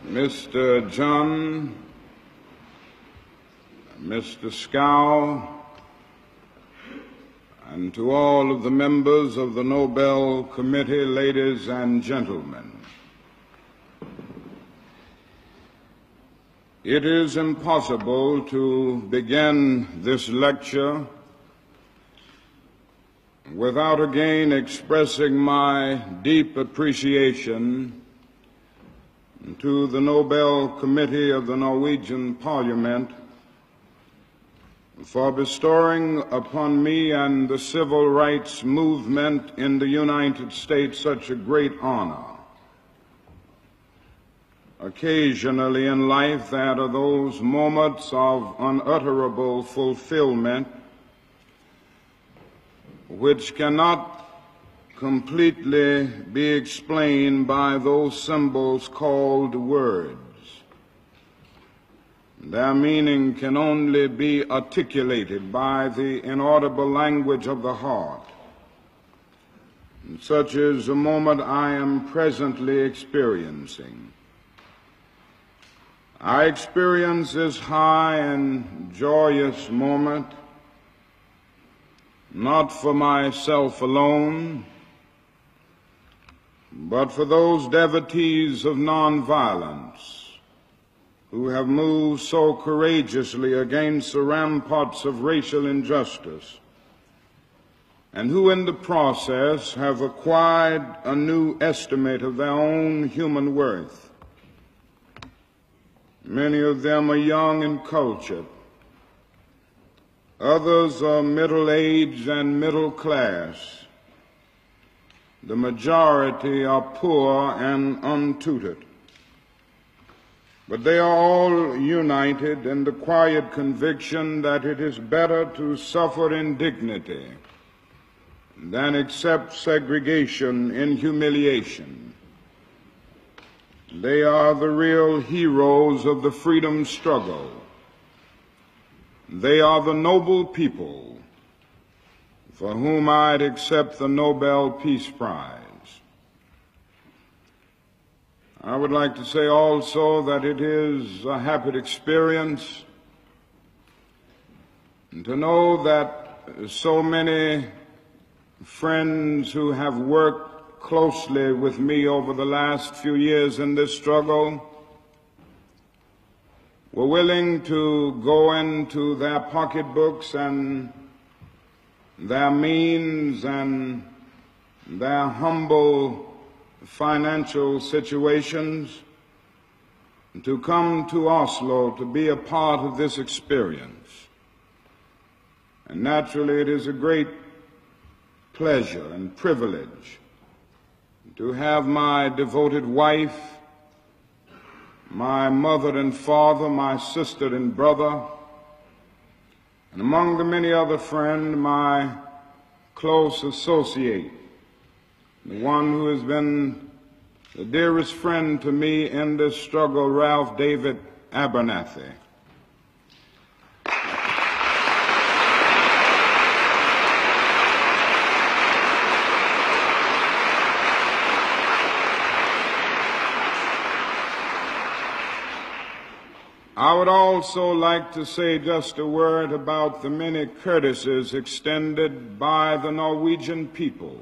Mr. John, Mr. Scow, and to all of the members of the Nobel Committee, ladies and gentlemen. It is impossible to begin this lecture without again expressing my deep appreciation to the Nobel Committee of the Norwegian Parliament for bestowing upon me and the civil rights movement in the United States such a great honor. Occasionally in life there are those moments of unutterable fulfillment which cannot completely be explained by those symbols called words. Their meaning can only be articulated by the inaudible language of the heart. And such is the moment I am presently experiencing. I experience this high and joyous moment not for myself alone, but for those devotees of nonviolence who have moved so courageously against the ramparts of racial injustice, and who in the process have acquired a new estimate of their own human worth. Many of them are young and cultured. Others are middle-aged and middle class. The majority are poor and untutored. But they are all united in the quiet conviction that it is better to suffer indignity than accept segregation in humiliation. They are the real heroes of the freedom struggle. They are the noble people for whom I'd accept the Nobel Peace Prize. I would like to say also that it is a happy experience to know that so many friends who have worked closely with me over the last few years in this struggle were willing to go into their pocketbooks and their means and their humble financial situations to come to Oslo to be a part of this experience. And naturally, it is a great pleasure and privilege to have my devoted wife, my mother and father, my sister and brother, and among the many other friends, my close associate, the one who has been the dearest friend to me in this struggle, Ralph David Abernathy. I would also like to say just a word about the many courtesies extended by the Norwegian people.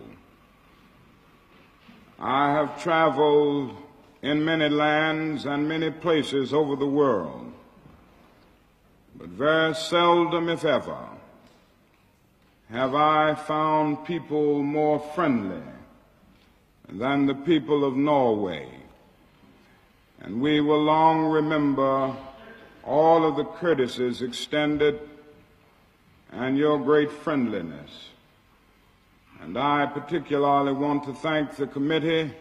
I have traveled in many lands and many places over the world, but very seldom, if ever, have I found people more friendly than the people of Norway. And we will long remember all of the courtesies extended and your great friendliness. And I particularly want to thank the committee,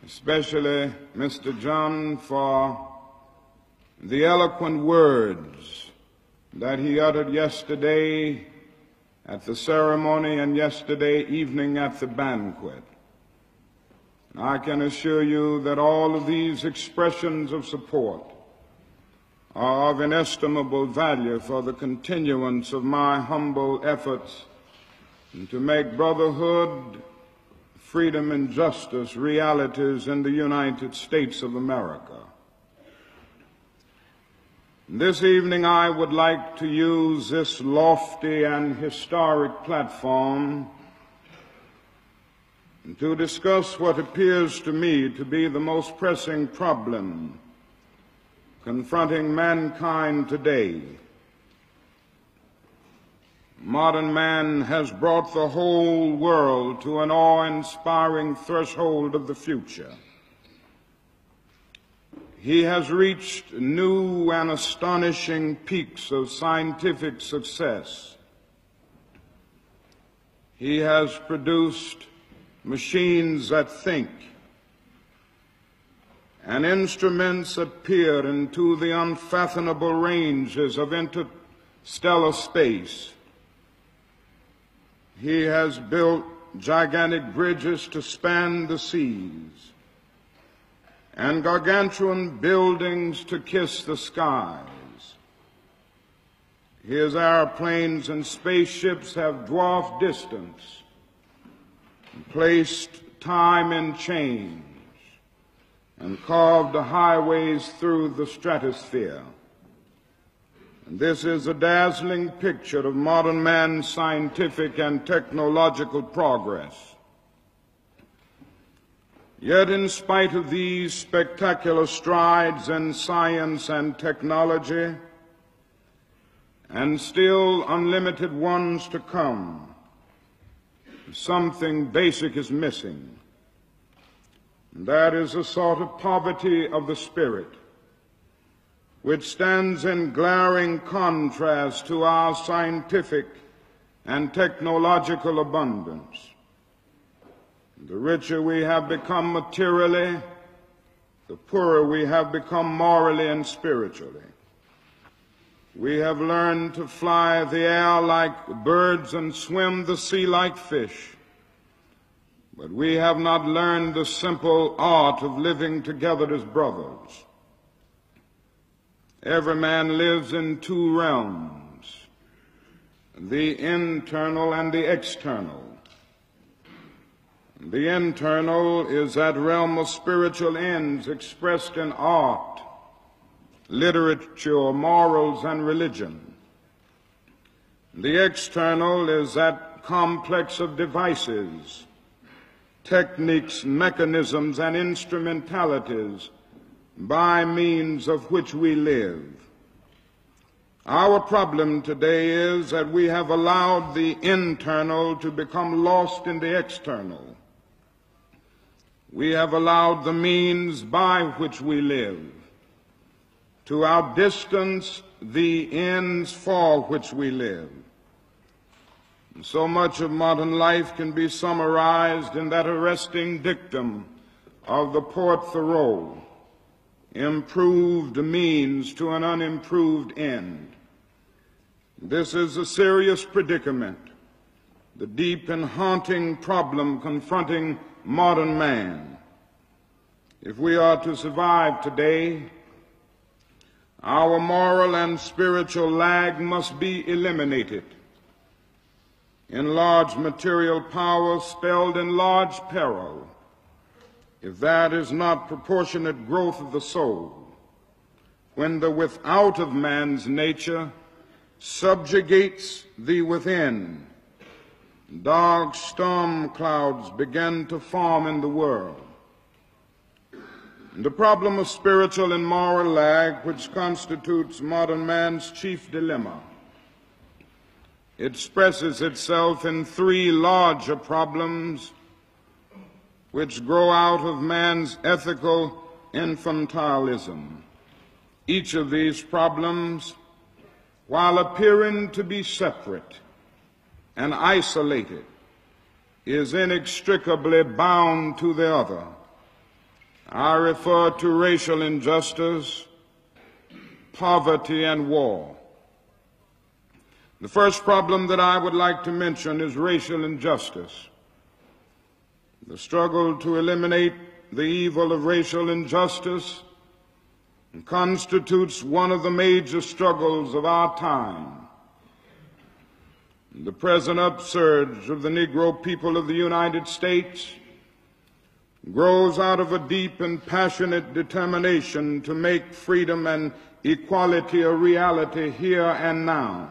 especially Mr. John, for the eloquent words that he uttered yesterday at the ceremony and yesterday evening at the banquet. And I can assure you that all of these expressions of support are of inestimable value for the continuance of my humble efforts to make brotherhood, freedom and justice realities in the United States of America. This evening I would like to use this lofty and historic platform to discuss what appears to me to be the most pressing problem confronting mankind today. Modern man has brought the whole world to an awe-inspiring threshold of the future. He has reached new and astonishing peaks of scientific success. He has produced machines that think, and instruments that peer into the unfathomable ranges of interstellar space. He has built gigantic bridges to span the seas and gargantuan buildings to kiss the skies. His airplanes and spaceships have dwarfed distance and placed time in chains and carved the highways through the stratosphere. And this is a dazzling picture of modern man's scientific and technological progress. Yet in spite of these spectacular strides in science and technology, and still unlimited ones to come, something basic is missing. And that is a sort of poverty of the spirit, which stands in glaring contrast to our scientific and technological abundance. The richer we have become materially, the poorer we have become morally and spiritually. We have learned to fly the air like birds and swim the sea like fish, but we have not learned the simple art of living together as brothers. Every man lives in two realms, the internal and the external. The internal is that realm of spiritual ends expressed in art, literature, morals, and religion. The external is that complex of devices, techniques, mechanisms, and instrumentalities by means of which we live. Our problem today is that we have allowed the internal to become lost in the external. We have allowed the means by which we live to outdistance the ends for which we live. And so much of modern life can be summarized in that arresting dictum of the poet Thoreau: improved means to an unimproved end. This is a serious predicament, the deep and haunting problem confronting modern man. If we are to survive today, our moral and spiritual lag must be eliminated. Enlarged material power spelled enlarged peril, if that is not proportionate growth of the soul, when the without of man's nature subjugates the within, dark storm clouds begin to form in the world. The problem of spiritual and moral lag, which constitutes modern man's chief dilemma, expresses itself in three larger problems which grow out of man's ethical infantilism. Each of these problems, while appearing to be separate and isolated, is inextricably bound to the other. I refer to racial injustice, poverty, and war. The first problem that I would like to mention is racial injustice. The struggle to eliminate the evil of racial injustice constitutes one of the major struggles of our time. The present upsurge of the Negro people of the United States grows out of a deep and passionate determination to make freedom and equality a reality here and now.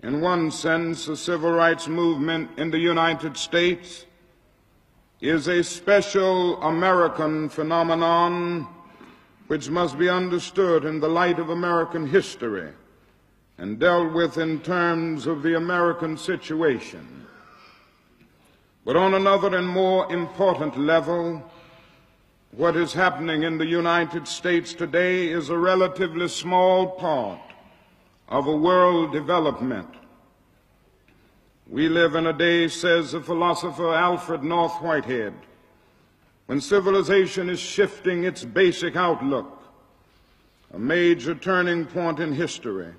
In one sense, the civil rights movement in the United States is a special American phenomenon which must be understood in the light of American history and dealt with in terms of the American situation. But on another and more important level, what is happening in the United States today is a relatively small part of a world development. We live in a day, says the philosopher Alfred North Whitehead, when civilization is shifting its basic outlook, a major turning point in history,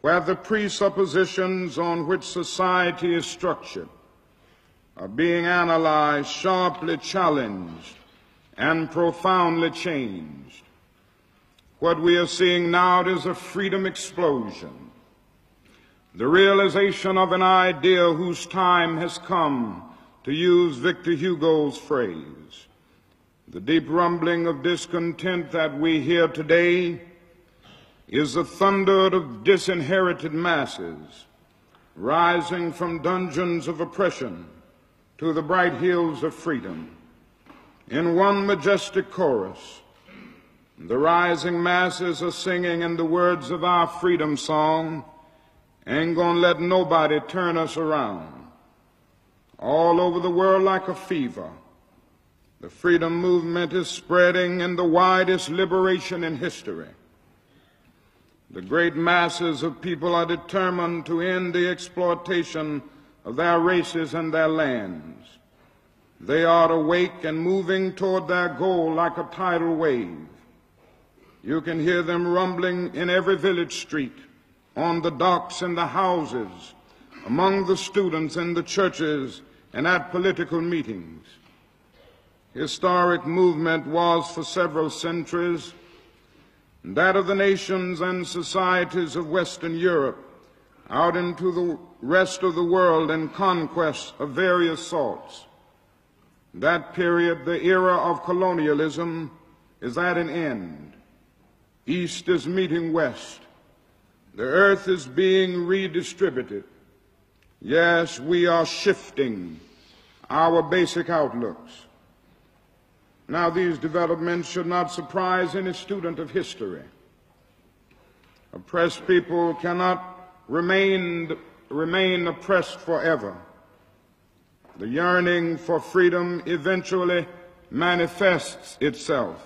where the presuppositions on which society is structured are being analyzed, sharply challenged, and profoundly changed. What we are seeing now is a freedom explosion, the realization of an idea whose time has come, to use Victor Hugo's phrase. The deep rumbling of discontent that we hear today is the thunder of disinherited masses rising from dungeons of oppression to the bright hills of freedom. In one majestic chorus, the rising masses are singing in the words of our freedom song, "Ain't gonna let nobody turn us around." All over the world like a fever, the freedom movement is spreading in the widest liberation in history. The great masses of people are determined to end the exploitation of their races and their lands. They are awake and moving toward their goal like a tidal wave. You can hear them rumbling in every village street, on the docks and the houses, among the students in the churches and at political meetings. Historic movement was for several centuries that of the nations and societies of Western Europe out into the rest of the world in conquests of various sorts. That period, the era of colonialism, is at an end. East is meeting West. The earth is being redistributed. Yes, we are shifting our basic outlooks. Now, these developments should not surprise any student of history. Oppressed people cannot remain oppressed forever. The yearning for freedom eventually manifests itself.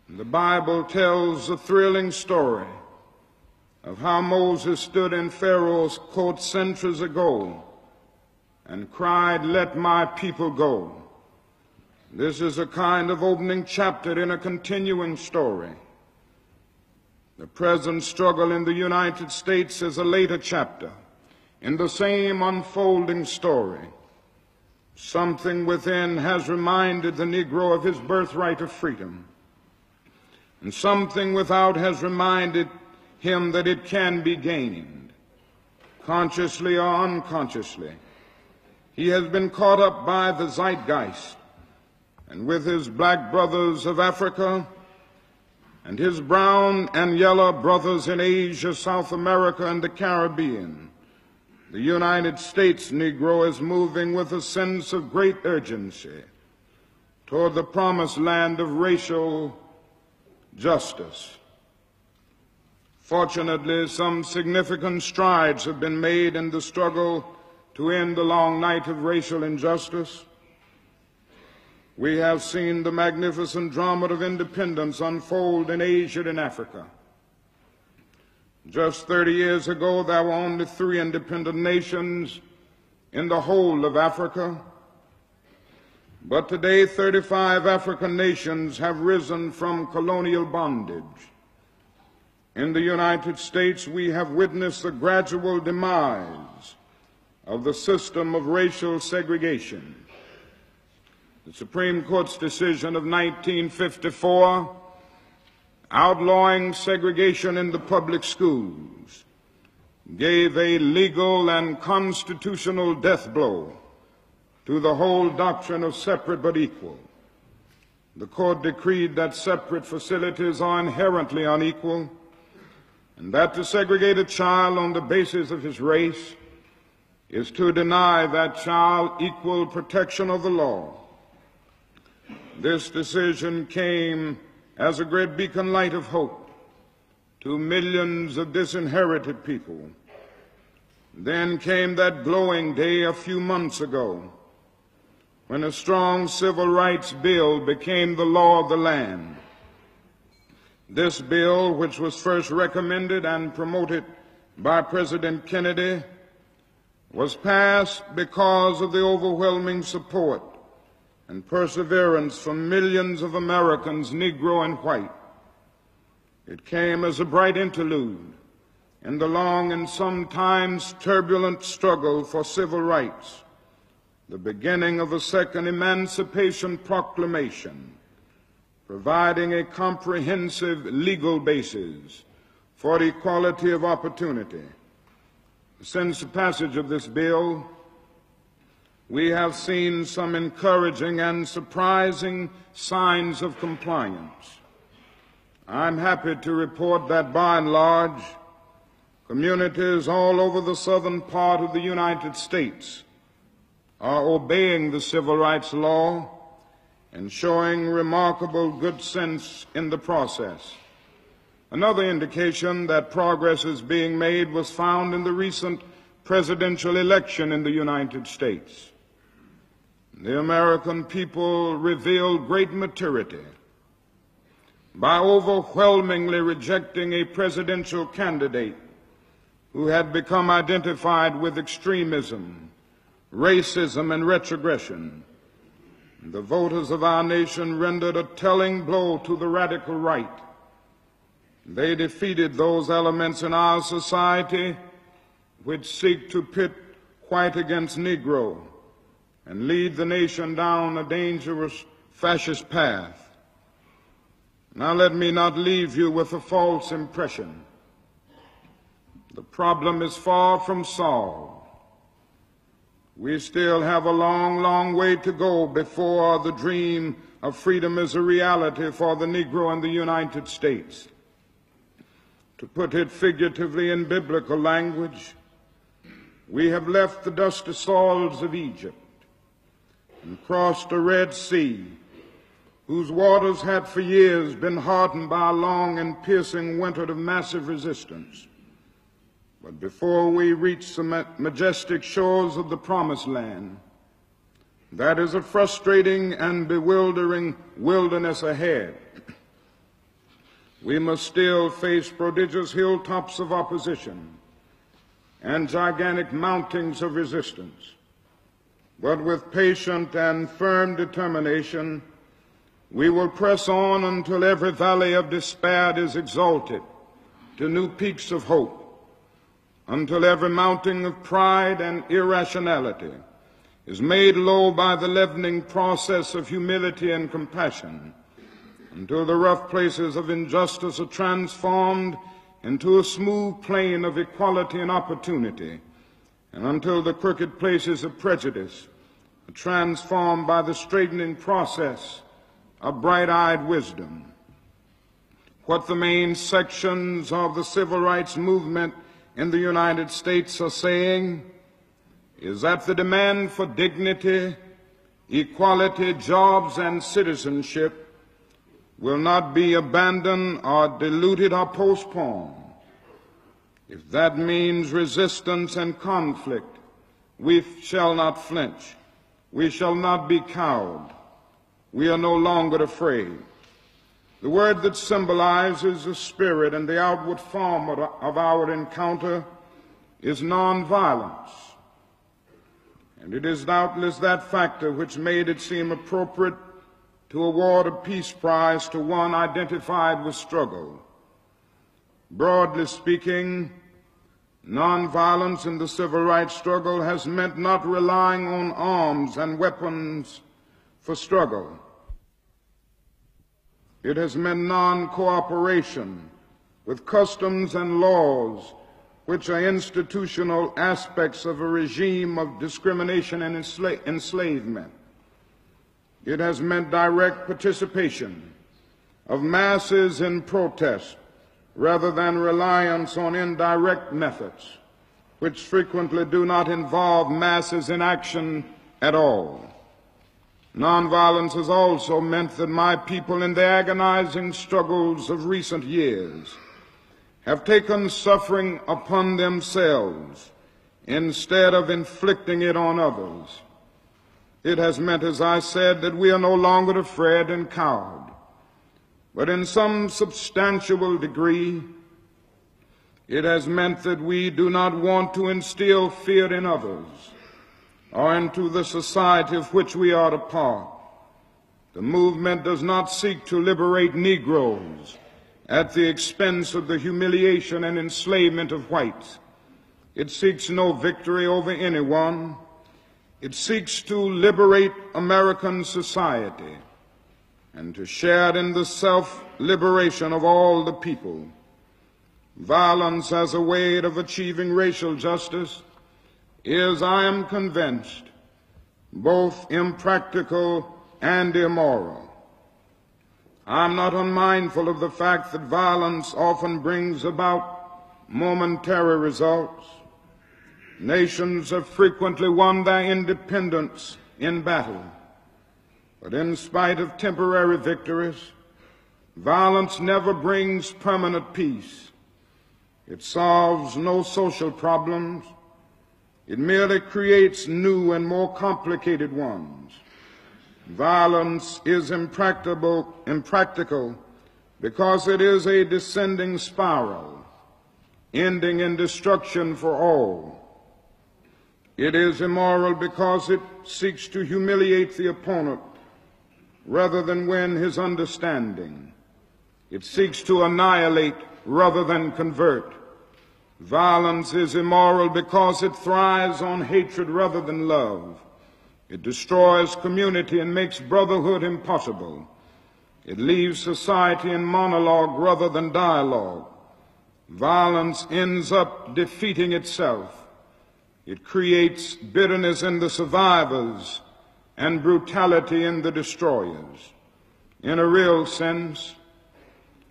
The Bible tells a thrilling story of how Moses stood in Pharaoh's court centuries ago and cried, "Let my people go." This is a kind of opening chapter in a continuing story. The present struggle in the United States is a later chapter in the same unfolding story. Something within has reminded the Negro of his birthright of freedom, and something without has reminded him that it can be gained, consciously or unconsciously. He has been caught up by the zeitgeist, and with his black brothers of Africa and his brown and yellow brothers in Asia, South America, and the Caribbean, the United States Negro is moving with a sense of great urgency toward the promised land of racial justice. Fortunately, some significant strides have been made in the struggle to end the long night of racial injustice. We have seen the magnificent drama of independence unfold in Asia and Africa. Just 30 years ago, there were only 3 independent nations in the whole of Africa. But today, 35 African nations have risen from colonial bondage. In the United States, we have witnessed the gradual demise of the system of racial segregation. The Supreme Court's decision of 1954, outlawing segregation in the public schools, gave a legal and constitutional death blow to the whole doctrine of separate but equal. The court decreed that separate facilities are inherently unequal, and that to segregate a child on the basis of his race is to deny that child equal protection of the law. This decision came as a great beacon light of hope to millions of disinherited people. Then came that glowing day a few months ago when a strong civil rights bill became the law of the land. This bill, which was first recommended and promoted by President Kennedy, was passed because of the overwhelming support and perseverance from millions of Americans, Negro and white. It came as a bright interlude in the long and sometimes turbulent struggle for civil rights, the beginning of a second Emancipation Proclamation, providing a comprehensive legal basis for equality of opportunity. Since the passage of this bill, we have seen some encouraging and surprising signs of compliance. I'm happy to report that by and large, communities all over the southern part of the United States are obeying the civil rights law and showing remarkable good sense in the process. Another indication that progress is being made was found in the recent presidential election in the United States. The American people revealed great maturity by overwhelmingly rejecting a presidential candidate who had become identified with extremism, racism, and retrogression. The voters of our nation rendered a telling blow to the radical right. They defeated those elements in our society which seek to pit white against Negro and lead the nation down a dangerous fascist path. Now let me not leave you with a false impression. The problem is far from solved. We still have a long, long way to go before the dream of freedom is a reality for the Negro in the United States. To put it figuratively in biblical language, we have left the dusty soils of Egypt and crossed the Red Sea, whose waters had for years been hardened by a long and piercing winter of massive resistance. But before we reach the majestic shores of the Promised Land, that is a frustrating and bewildering wilderness ahead. We must still face prodigious hilltops of opposition and gigantic mountings of resistance. But with patient and firm determination, we will press on until every valley of despair is exalted to new peaks of hope, until every mountain of pride and irrationality is made low by the leavening process of humility and compassion, until the rough places of injustice are transformed into a smooth plain of equality and opportunity, and until the crooked places of prejudice are transformed by the straightening process of bright-eyed wisdom. What the main sections of the civil rights movement in the United States are saying is that the demand for dignity, equality, jobs, and citizenship will not be abandoned or diluted or postponed. If that means resistance and conflict, we shall not flinch. We shall not be cowed. We are no longer afraid. The word that symbolizes the spirit and the outward form of our encounter is nonviolence. And it is doubtless that factor which made it seem appropriate to award a peace prize to one identified with struggle. Broadly speaking, nonviolence in the civil rights struggle has meant not relying on arms and weapons for struggle. It has meant non-cooperation with customs and laws which are institutional aspects of a regime of discrimination and enslavement. It has meant direct participation of masses in protest rather than reliance on indirect methods, which frequently do not involve masses in action at all. Nonviolence has also meant that my people, in the agonizing struggles of recent years, have taken suffering upon themselves instead of inflicting it on others. It has meant, as I said, that we are no longer afraid and cowed, but in some substantial degree, it has meant that we do not want to instill fear in others or into the society of which we are a part. The movement does not seek to liberate Negroes at the expense of the humiliation and enslavement of whites. It seeks no victory over anyone. It seeks to liberate American society and to share in the self-liberation of all the people. Violence as a way of achieving racial justice is, I am convinced, both impractical and immoral. I'm not unmindful of the fact that violence often brings about momentary results. Nations have frequently won their independence in battle, but in spite of temporary victories, violence never brings permanent peace. It solves no social problems. It merely creates new and more complicated ones. Violence is impractical because it is a descending spiral, ending in destruction for all. It is immoral because it seeks to humiliate the opponent rather than win his understanding. It seeks to annihilate rather than convert. Violence is immoral because it thrives on hatred rather than love. It destroys community and makes brotherhood impossible. It leaves society in monologue rather than dialogue. Violence ends up defeating itself. It creates bitterness in the survivors and brutality in the destroyers. In a real sense,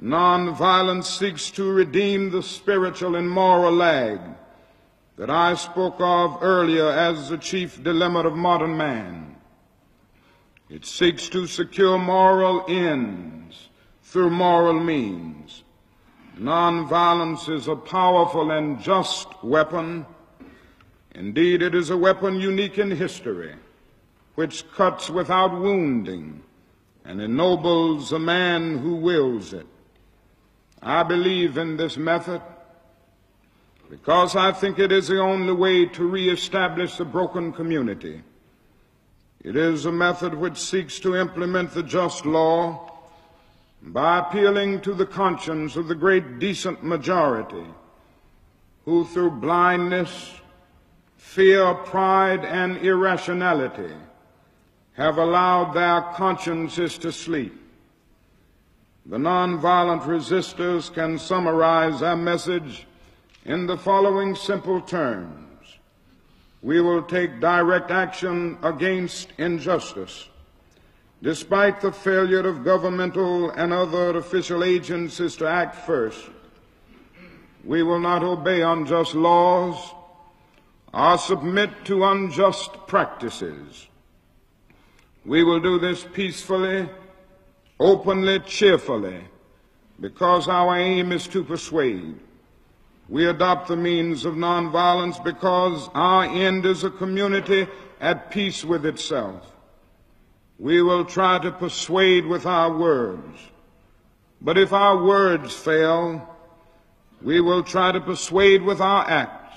nonviolence seeks to redeem the spiritual and moral lag that I spoke of earlier as the chief dilemma of modern man. It seeks to secure moral ends through moral means. Nonviolence is a powerful and just weapon. Indeed, it is a weapon unique in history, which cuts without wounding and ennobles a man who wills it. I believe in this method because I think it is the only way to reestablish a broken community. It is a method which seeks to implement the just law by appealing to the conscience of the great decent majority who, through blindness, fear, pride, and irrationality, have allowed their consciences to sleep. The nonviolent resistors can summarize our message in the following simple terms. We will take direct action against injustice. Despite the failure of governmental and other official agencies to act first, we will not obey unjust laws or submit to unjust practices. We will do this peacefully, openly, cheerfully, because our aim is to persuade. We adopt the means of nonviolence because our end is a community at peace with itself. We will try to persuade with our words, but if our words fail, we will try to persuade with our acts.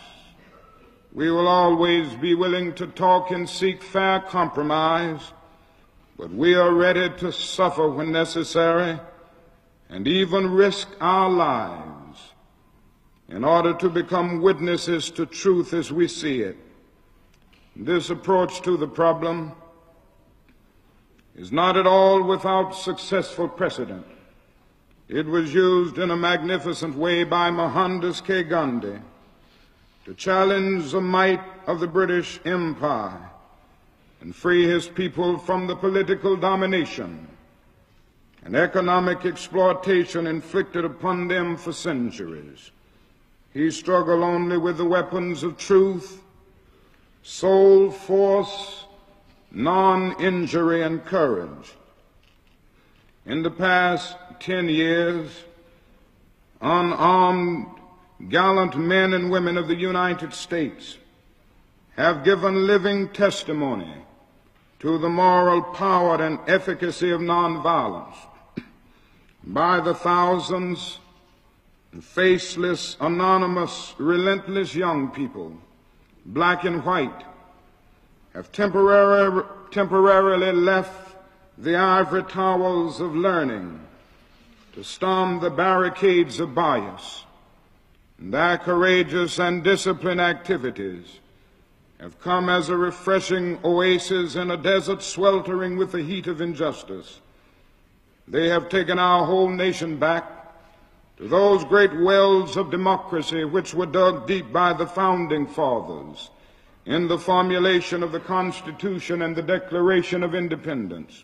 We will always be willing to talk and seek fair compromise, but we are ready to suffer when necessary and even risk our lives in order to become witnesses to truth as we see it. This approach to the problem is not at all without successful precedent. It was used in a magnificent way by Mohandas K. Gandhi to challenge the might of the British Empire and free his people from the political domination and economic exploitation inflicted upon them for centuries. He struggled only with the weapons of truth, soul force, non-injury, and courage. In the past 10 years, unarmed, gallant men and women of the United States have given living testimony to the moral power and efficacy of nonviolence. By the thousands, faceless, anonymous, relentless young people, black and white, have temporarily left the ivory towers of learning to storm the barricades of bias. And their courageous and disciplined activities have come as a refreshing oasis in a desert sweltering with the heat of injustice. They have taken our whole nation back to those great wells of democracy which were dug deep by the founding fathers in the formulation of the Constitution and the Declaration of Independence.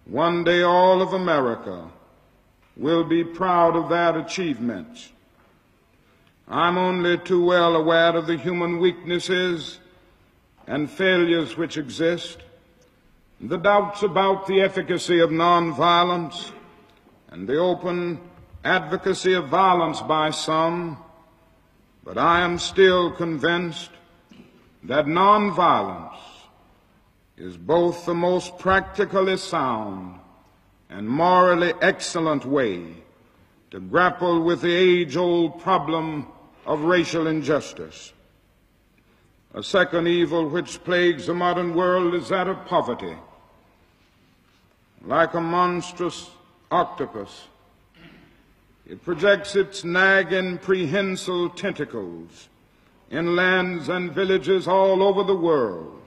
One day all of America will be proud of that achievement. I'm only too well aware of the human weaknesses and failures which exist, the doubts about the efficacy of nonviolence, and the open advocacy of violence by some, but I am still convinced that nonviolence is both the most practically sound and morally excellent way to grapple with the age-old problem of racial injustice. A second evil which plagues the modern world is that of poverty. Like a monstrous octopus, it projects its nagging, prehensile tentacles in lands and villages all over the world.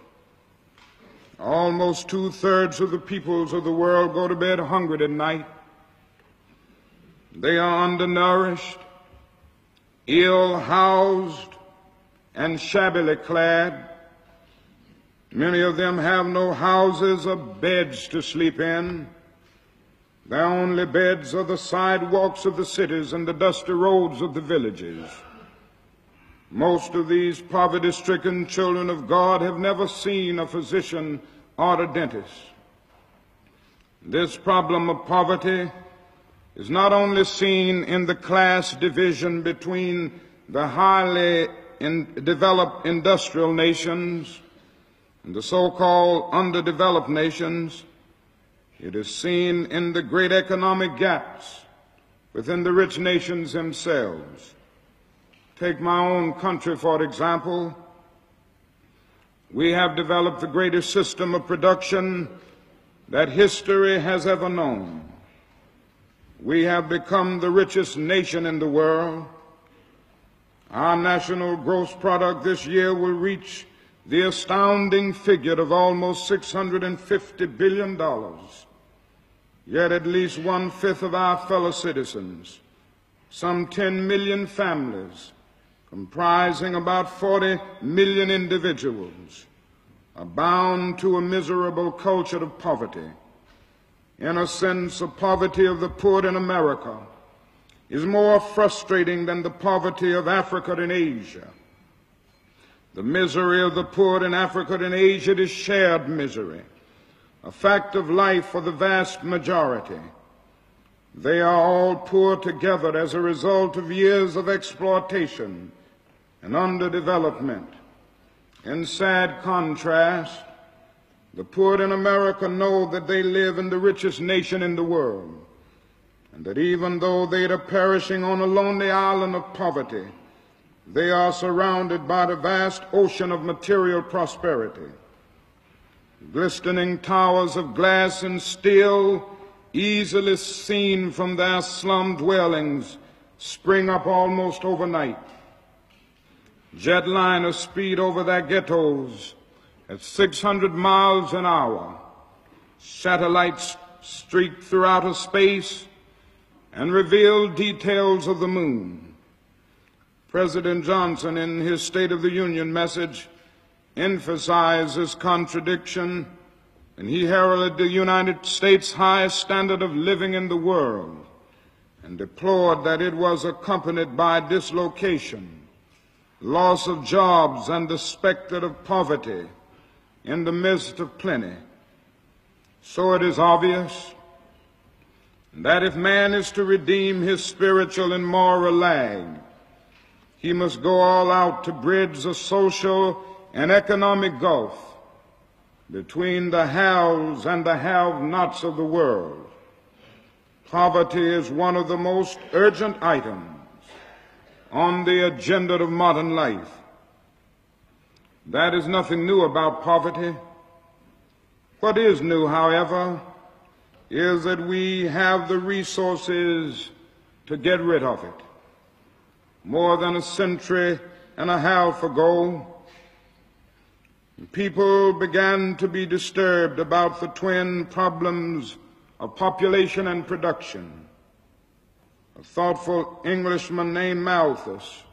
Almost 2/3 of the peoples of the world go to bed hungry at night. They are undernourished, ill-housed, and shabbily clad. Many of them have no houses or beds to sleep in. Their only beds are the sidewalks of the cities and the dusty roads of the villages. Most of these poverty-stricken children of God have never seen a physician or a dentist. This problem of poverty is not only seen in the class division between the highly developed industrial nations and the so-called underdeveloped nations. It is seen in the great economic gaps within the rich nations themselves. Take my own country, for example. We have developed the greatest system of production that history has ever known. We have become the richest nation in the world. Our national gross product this year will reach the astounding figure of almost $650 billion. Yet at least 1/5 of our fellow citizens, some 10 million families, comprising about 40 million individuals, are bound to a miserable culture of poverty. In a sense, the poverty of the poor in America is more frustrating than the poverty of Africa and Asia. The misery of the poor in Africa and Asia is shared misery, a fact of life for the vast majority. They are all poor together as a result of years of exploitation and underdevelopment. In sad contrast, the poor in America know that they live in the richest nation in the world, and that even though they are perishing on a lonely island of poverty, they are surrounded by the vast ocean of material prosperity. Glistening towers of glass and steel, easily seen from their slum dwellings, spring up almost overnight. Jetliners speed over their ghettos at 600 miles an hour. Satellites streak through outer space and reveal details of the moon. President Johnson, in his State of the Union message, emphasized this contradiction, and he heralded the United States' highest standard of living in the world and deplored that it was accompanied by dislocation, loss of jobs, and the specter of poverty in the midst of plenty. So it is obvious that if man is to redeem his spiritual and moral lag, he must go all out to bridge the social and economic gulf between the haves and the have-nots of the world. Poverty is one of the most urgent items on the agenda of modern life. That is nothing new about poverty. What is new, however, is that we have the resources to get rid of it. More than a century and a half ago, people began to be disturbed about the twin problems of population and production. A thoughtful Englishman named Malthus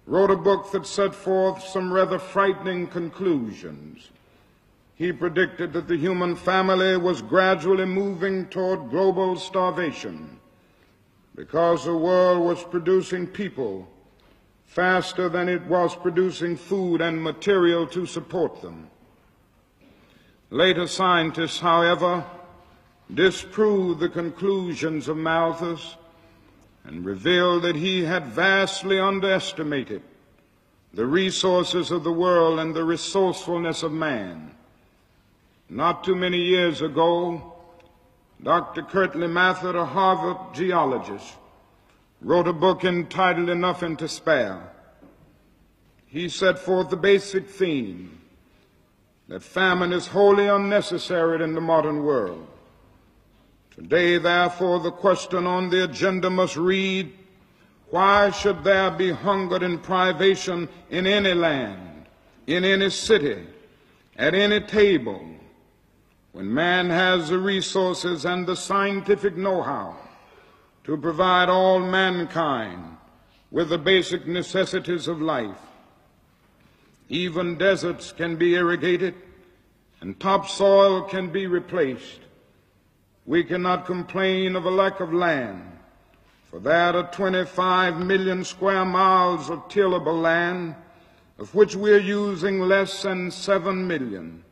wrote a book that set forth some rather frightening conclusions. He predicted that the human family was gradually moving toward global starvation because the world was producing people faster than it was producing food and material to support them. Later scientists, however, disproved the conclusions of Malthus and revealed that he had vastly underestimated the resources of the world and the resourcefulness of man. Not too many years ago, Dr. Kirtley Mather, a Harvard geologist, wrote a book entitled Enough to Spare. He set forth the basic theme that famine is wholly unnecessary in the modern world. Today, therefore, the question on the agenda must read, why should there be hunger and privation in any land, in any city, at any table, when man has the resources and the scientific know-how to provide all mankind with the basic necessities of life? Even deserts can be irrigated and topsoil can be replaced. We cannot complain of a lack of land, for there are 25 million square miles of tillable land, of which we are using less than 7 million.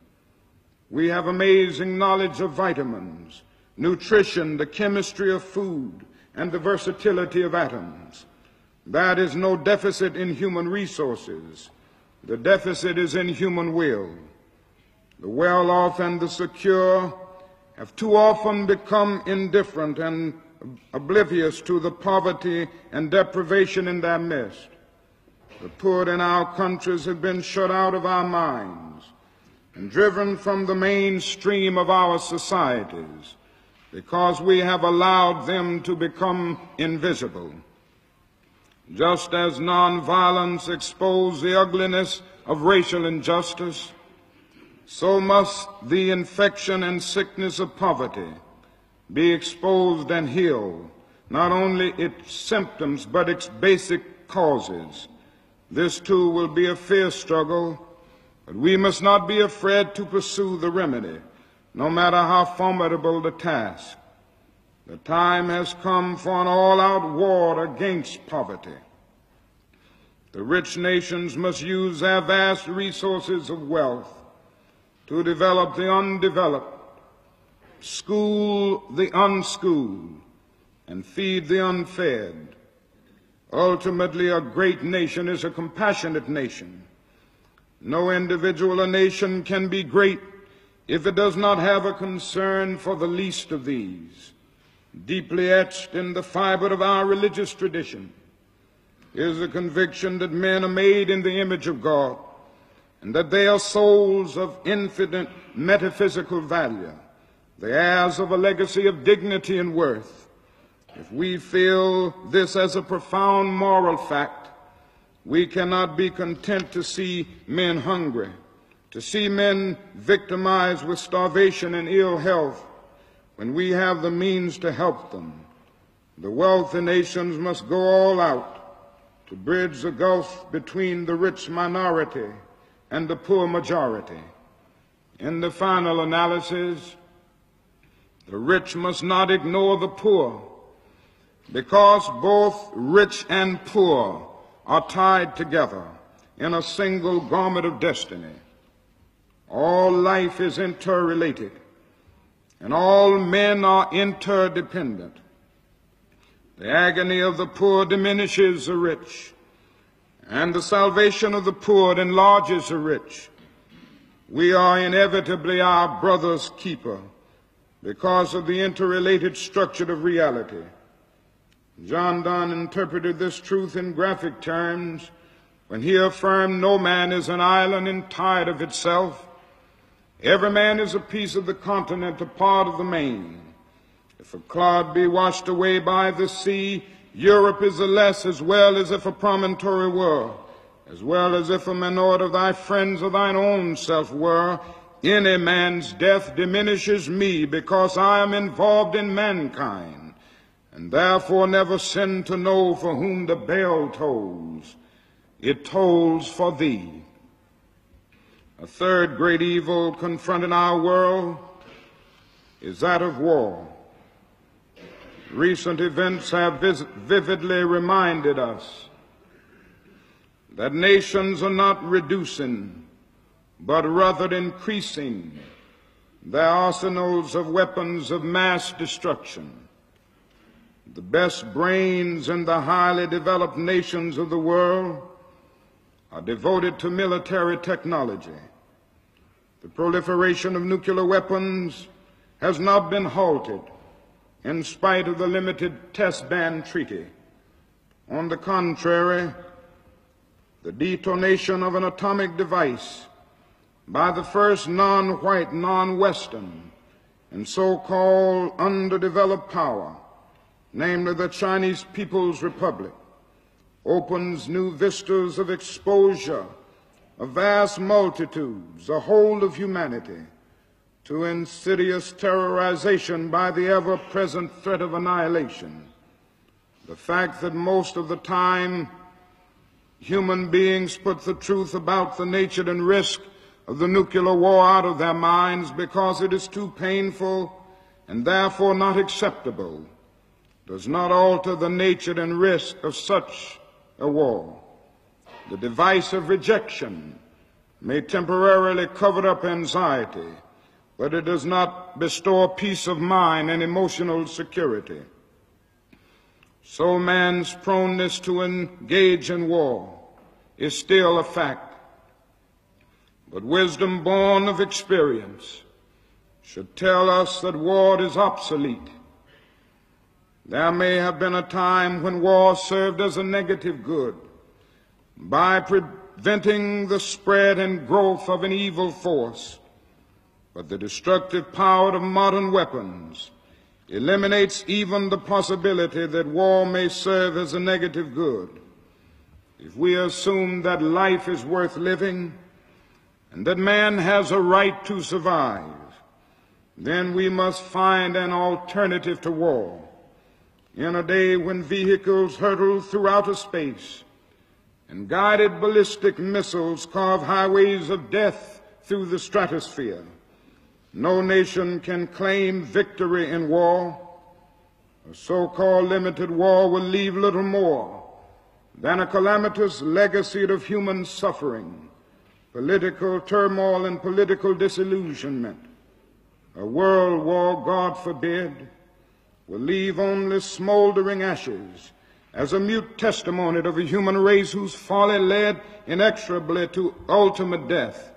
We have amazing knowledge of vitamins, nutrition, the chemistry of food, and the versatility of atoms. That is no deficit in human resources. The deficit is in human will. The well-off and the secure have too often become indifferent and oblivious to the poverty and deprivation in their midst. The poor in our countries have been shut out of our minds and driven from the mainstream of our societies because we have allowed them to become invisible. Just as nonviolence exposed the ugliness of racial injustice, so must the infection and sickness of poverty be exposed and healed, not only its symptoms, but its basic causes. This too will be a fierce struggle, but we must not be afraid to pursue the remedy, no matter how formidable the task. The time has come for an all-out war against poverty. The rich nations must use their vast resources of wealth to develop the undeveloped, school the unschooled, and feed the unfed. Ultimately, a great nation is a compassionate nation. No individual or nation can be great if it does not have a concern for the least of these. Deeply etched in the fiber of our religious tradition is the conviction that men are made in the image of God, and that they are souls of infinite metaphysical value, the heirs of a legacy of dignity and worth. If we feel this as a profound moral fact, we cannot be content to see men hungry, to see men victimized with starvation and ill health, when we have the means to help them. The wealthy nations must go all out to bridge the gulf between the rich minority and the poor majority. In the final analysis, the rich must not ignore the poor, because both rich and poor are tied together in a single garment of destiny. All life is interrelated, and all men are interdependent. The agony of the poor diminishes the rich, and the salvation of the poor enlarges the rich. We are inevitably our brother's keeper because of the interrelated structure of reality. John Donne interpreted this truth in graphic terms when he affirmed no man is an island entire of itself. Every man is a piece of the continent, a part of the main. If a cloud be washed away by the sea, Europe is the less, as well as if a promontory were, as well as if a minority of thy friends of thine own self were. Any man's death diminishes me, because I am involved in mankind, and therefore never sin to know for whom the bell tolls. It tolls for thee. A third great evil confronting our world is that of war. Recent events have vividly reminded us that nations are not reducing, but rather increasing their arsenals of weapons of mass destruction. The best brains in the highly developed nations of the world are devoted to military technology. The proliferation of nuclear weapons has not been halted in spite of the limited test ban treaty. On the contrary, the detonation of an atomic device by the first non-white, non-Western, and so-called underdeveloped power, namely the Chinese People's Republic, opens new vistas of exposure of vast multitudes, the whole of humanity, to insidious terrorization by the ever-present threat of annihilation. The fact that most of the time human beings put the truth about the nature and risk of the nuclear war out of their minds because it is too painful and therefore not acceptable does not alter the nature and risk of such a war. The device of rejection may temporarily cover up anxiety, but it does not bestow peace of mind and emotional security. So man's proneness to engage in war is still a fact. But wisdom born of experience should tell us that war is obsolete. There may have been a time when war served as a negative good by preventing the spread and growth of an evil force, but the destructive power of modern weapons eliminates even the possibility that war may serve as a negative good. If we assume that life is worth living and that man has a right to survive, then we must find an alternative to war. In a day when vehicles hurtle through outer space and guided ballistic missiles carve highways of death through the stratosphere, no nation can claim victory in war. A so-called limited war will leave little more than a calamitous legacy of human suffering, political turmoil, and political disillusionment. A world war, God forbid, will leave only smoldering ashes as a mute testimony of a human race whose folly led inexorably to ultimate death.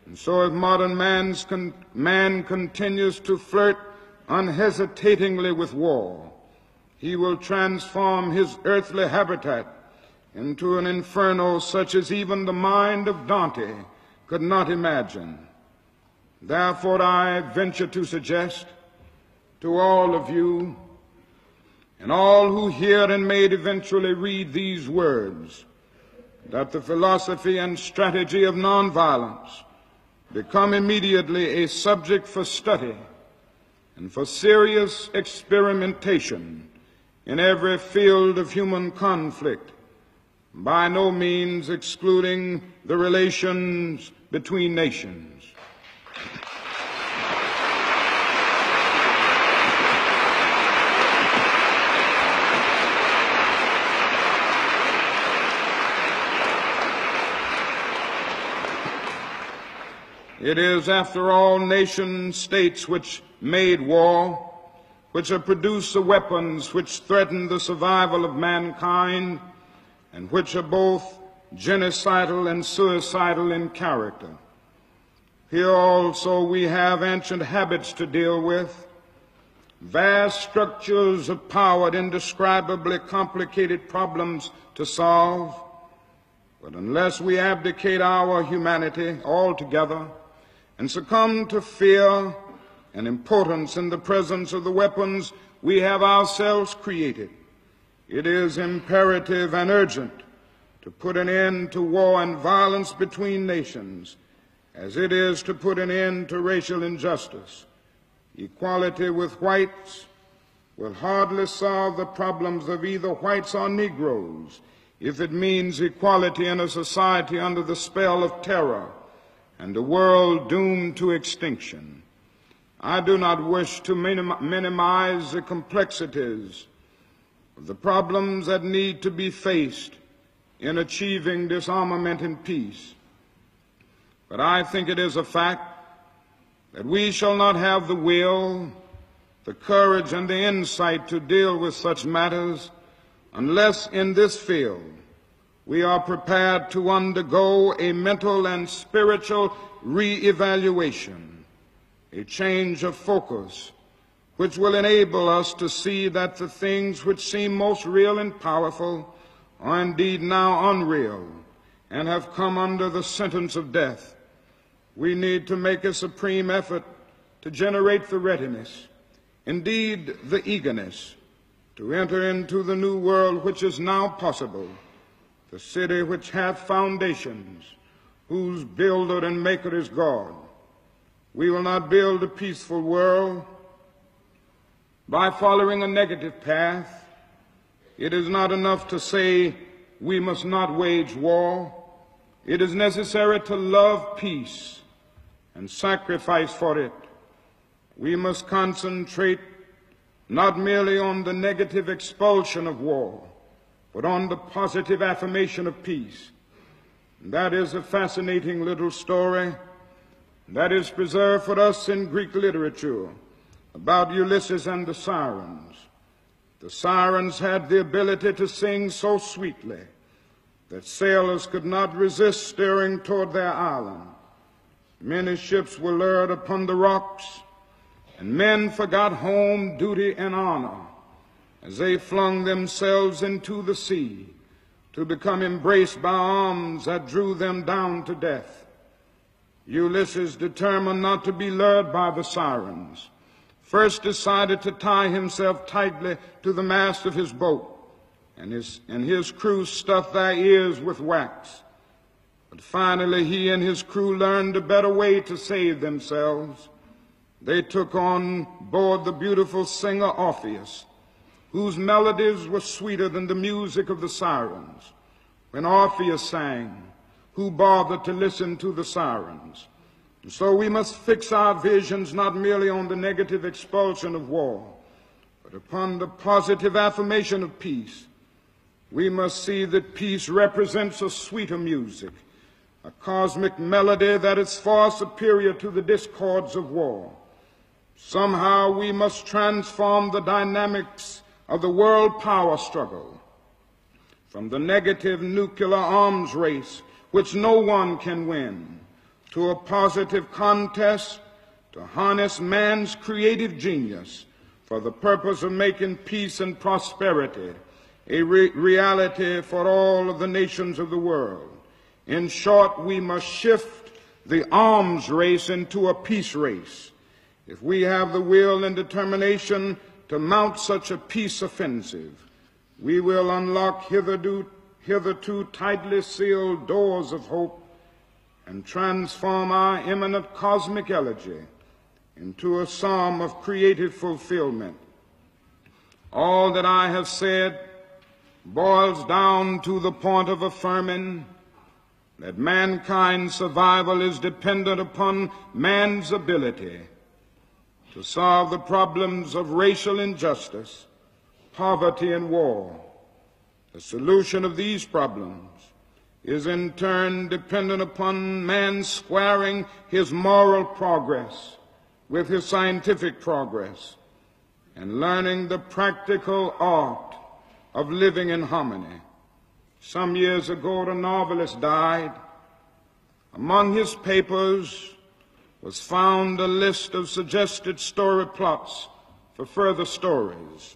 And so if modern man continues to flirt unhesitatingly with war, he will transform his earthly habitat into an inferno such as even the mind of Dante could not imagine. Therefore, I venture to suggest to all of you and all who hear and may eventually read these words that the philosophy and strategy of nonviolence become immediately a subject for study and for serious experimentation in every field of human conflict, by no means excluding the relations between nations. It is, after all, nation states which made war, which have produced the weapons which threaten the survival of mankind, and which are both genocidal and suicidal in character. Here also we have ancient habits to deal with, vast structures of power and indescribably complicated problems to solve. But unless we abdicate our humanity altogether and succumb to fear and impotence in the presence of the weapons we have ourselves created, it is imperative and urgent to put an end to war and violence between nations, as it is to put an end to racial injustice. Equality with whites will hardly solve the problems of either whites or Negroes if it means equality in a society under the spell of terror and a world doomed to extinction. I do not wish to minimize the complexities of the problems that need to be faced in achieving disarmament and peace. But I think it is a fact that we shall not have the will, the courage, and the insight to deal with such matters unless in this field we are prepared to undergo a mental and spiritual re-evaluation, a change of focus, which will enable us to see that the things which seem most real and powerful are indeed now unreal and have come under the sentence of death. We need to make a supreme effort to generate the readiness, indeed the eagerness, to enter into the new world which is now possible, the city which hath foundations, whose builder and maker is God. We will not build a peaceful world by following a negative path. It is not enough to say we must not wage war. It is necessary to love peace and sacrifice for it. We must concentrate not merely on the negative expulsion of war, but on the positive affirmation of peace. And that is a fascinating little story that is preserved for us in Greek literature about Ulysses and the Sirens. The Sirens had the ability to sing so sweetly that sailors could not resist steering toward their island. Many ships were lured upon the rocks, and men forgot home, duty, and honor as they flung themselves into the sea to become embraced by arms that drew them down to death. Ulysses, determined not to be lured by the Sirens, first decided to tie himself tightly to the mast of his boat, and his crew stuffed their ears with wax. But finally he and his crew learned a better way to save themselves. They took on board the beautiful singer Orpheus, whose melodies were sweeter than the music of the sirens. When Orpheus sang, who bothered to listen to the sirens? And so we must fix our visions not merely on the negative expulsion of war, but upon the positive affirmation of peace. We must see that peace represents a sweeter music, a cosmic melody that is far superior to the discords of war. Somehow we must transform the dynamics of the world power struggle from the negative nuclear arms race, which no one can win, to a positive contest to harness man's creative genius for the purpose of making peace and prosperity a reality for all of the nations of the world. In short, we must shift the arms race into a peace race. If we have the will and determination to mount such a peace offensive, we will unlock hitherto tightly sealed doors of hope and transform our imminent cosmic elegy into a psalm of creative fulfillment. All that I have said boils down to the point of affirming that mankind's survival is dependent upon man's ability to solve the problems of racial injustice, poverty, and war. The solution of these problems is in turn dependent upon man squaring his moral progress with his scientific progress and learning the practical art of living in harmony. Some years ago, the novelist died. Among his papers was found a list of suggested story plots for further stories,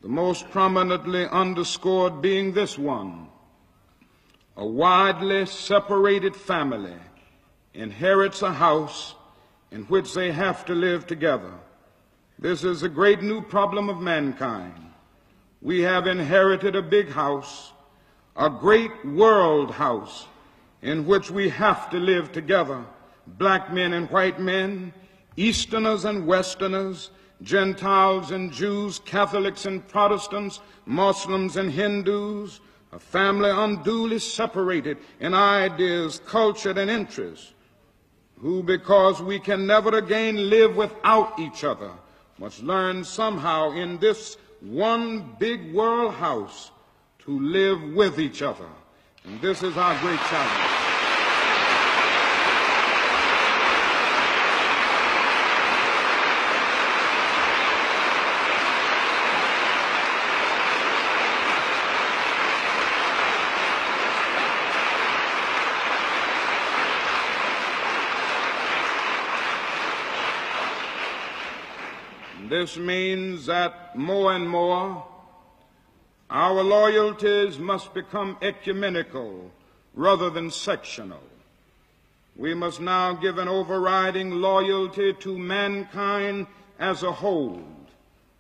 the most prominently underscored being this one: a widely separated family inherits a house in which they have to live together. This is a great new problem of mankind. We have inherited a big house, a great world house, in which we have to live together, black men and white men, Easterners and Westerners, Gentiles and Jews, Catholics and Protestants, Muslims and Hindus, a family unduly separated in ideas, culture, and interests, who, because we can never again live without each other, must learn somehow in this one big world house to live with each other. And this is our great challenge. This means that more and more our loyalties must become ecumenical rather than sectional. We must now give an overriding loyalty to mankind as a whole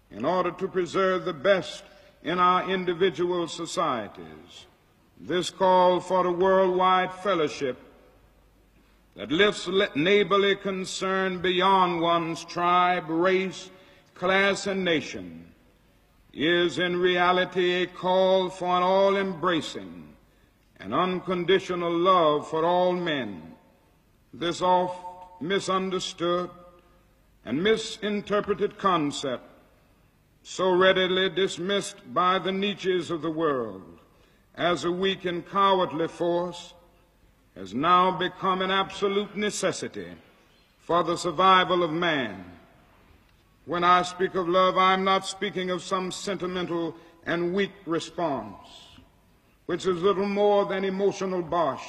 in order to preserve the best in our individual societies. This call for a worldwide fellowship that lifts neighborly concern beyond one's tribe, race, class, and nation is in reality a call for an all-embracing and unconditional love for all men. This oft misunderstood and misinterpreted concept, so readily dismissed by the Nietzsches of the world as a weak and cowardly force, has now become an absolute necessity for the survival of man. When I speak of love, I'm not speaking of some sentimental and weak response, which is little more than emotional bosh.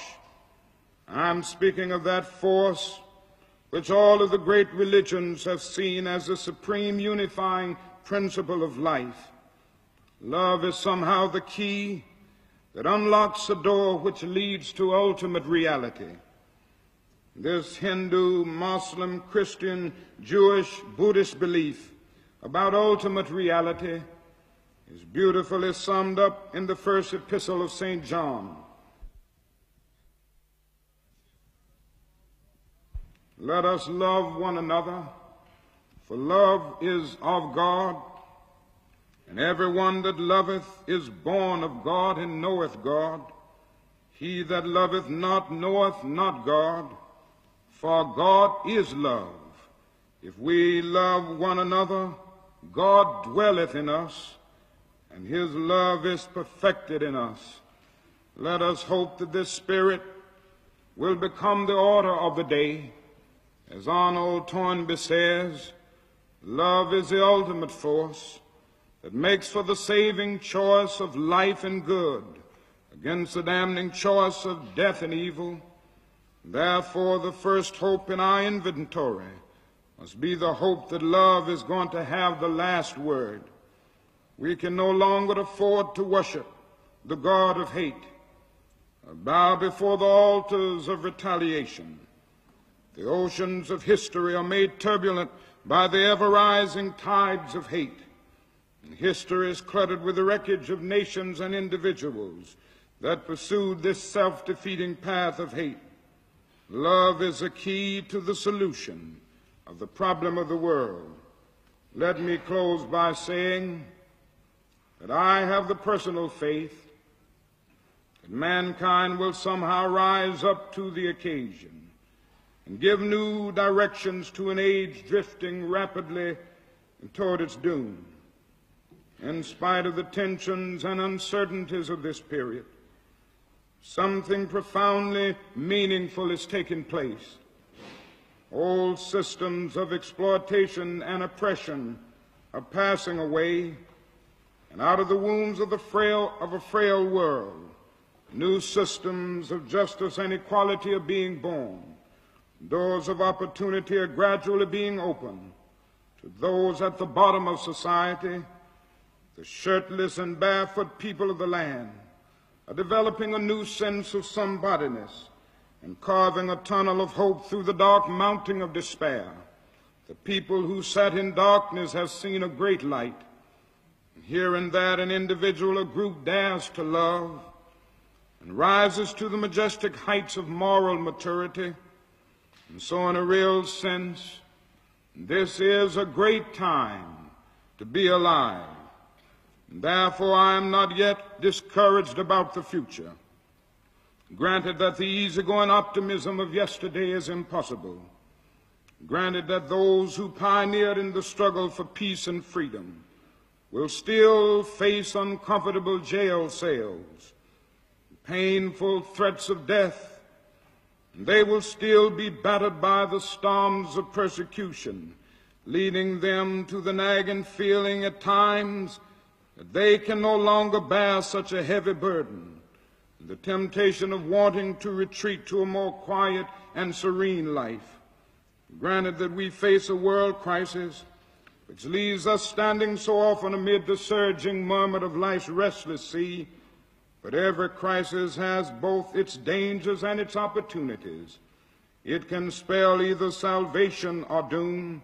I'm speaking of that force which all of the great religions have seen as the supreme unifying principle of life. Love is somehow the key that unlocks the door which leads to ultimate reality. This Hindu, Muslim, Christian, Jewish, Buddhist belief about ultimate reality is beautifully summed up in the first epistle of St. John. Let us love one another, for love is of God, and everyone that loveth is born of God and knoweth God. He that loveth not knoweth not God, for God is love. If we love one another, God dwelleth in us, and his love is perfected in us. Let us hope that this spirit will become the order of the day. As Arnold Toynbee says, love is the ultimate force that makes for the saving choice of life and good against the damning choice of death and evil. Therefore, the first hope in our inventory must be the hope that love is going to have the last word. We can no longer afford to worship the God of hate, or bow before the altars of retaliation. The oceans of history are made turbulent by the ever-rising tides of hate. And history is cluttered with the wreckage of nations and individuals that pursued this self-defeating path of hate. Love is the key to the solution of the problem of the world. Let me close by saying that I have the personal faith that mankind will somehow rise up to the occasion and give new directions to an age drifting rapidly toward its doom. In spite of the tensions and uncertainties of this period, something profoundly meaningful is taking place. Old systems of exploitation and oppression are passing away, and out of the wombs of a frail world, new systems of justice and equality are being born. Doors of opportunity are gradually being opened to those at the bottom of society. The shirtless and barefoot people of the land are developing a new sense of somebodyness and carving a tunnel of hope through the dark mountain of despair. The people who sat in darkness have seen a great light. Here and there an individual or group dares to love and rises to the majestic heights of moral maturity. And so in a real sense, this is a great time to be alive. And therefore I am not yet discouraged about the future. Granted that the easygoing optimism of yesterday is impossible. Granted that those who pioneered in the struggle for peace and freedom will still face uncomfortable jail cells, painful threats of death, and they will still be battered by the storms of persecution, leading them to the nagging feeling at times that they can no longer bear such a heavy burden, and the temptation of wanting to retreat to a more quiet and serene life. Granted that we face a world crisis which leaves us standing so often amid the surging murmur of life's restless sea, but every crisis has both its dangers and its opportunities. It can spell either salvation or doom.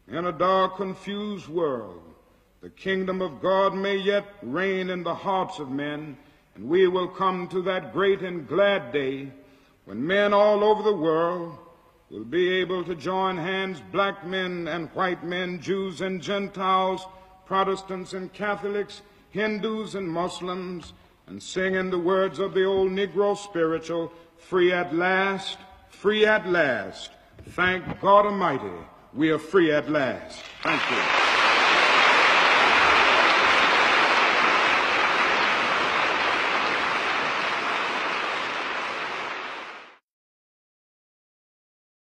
In a dark, confused world, the kingdom of God may yet reign in the hearts of men, and we will come to that great and glad day when men all over the world will be able to join hands, black men and white men, Jews and Gentiles, Protestants and Catholics, Hindus and Muslims, and sing in the words of the old Negro spiritual, free at last, free at last. Thank God Almighty, we are free at last. Thank you.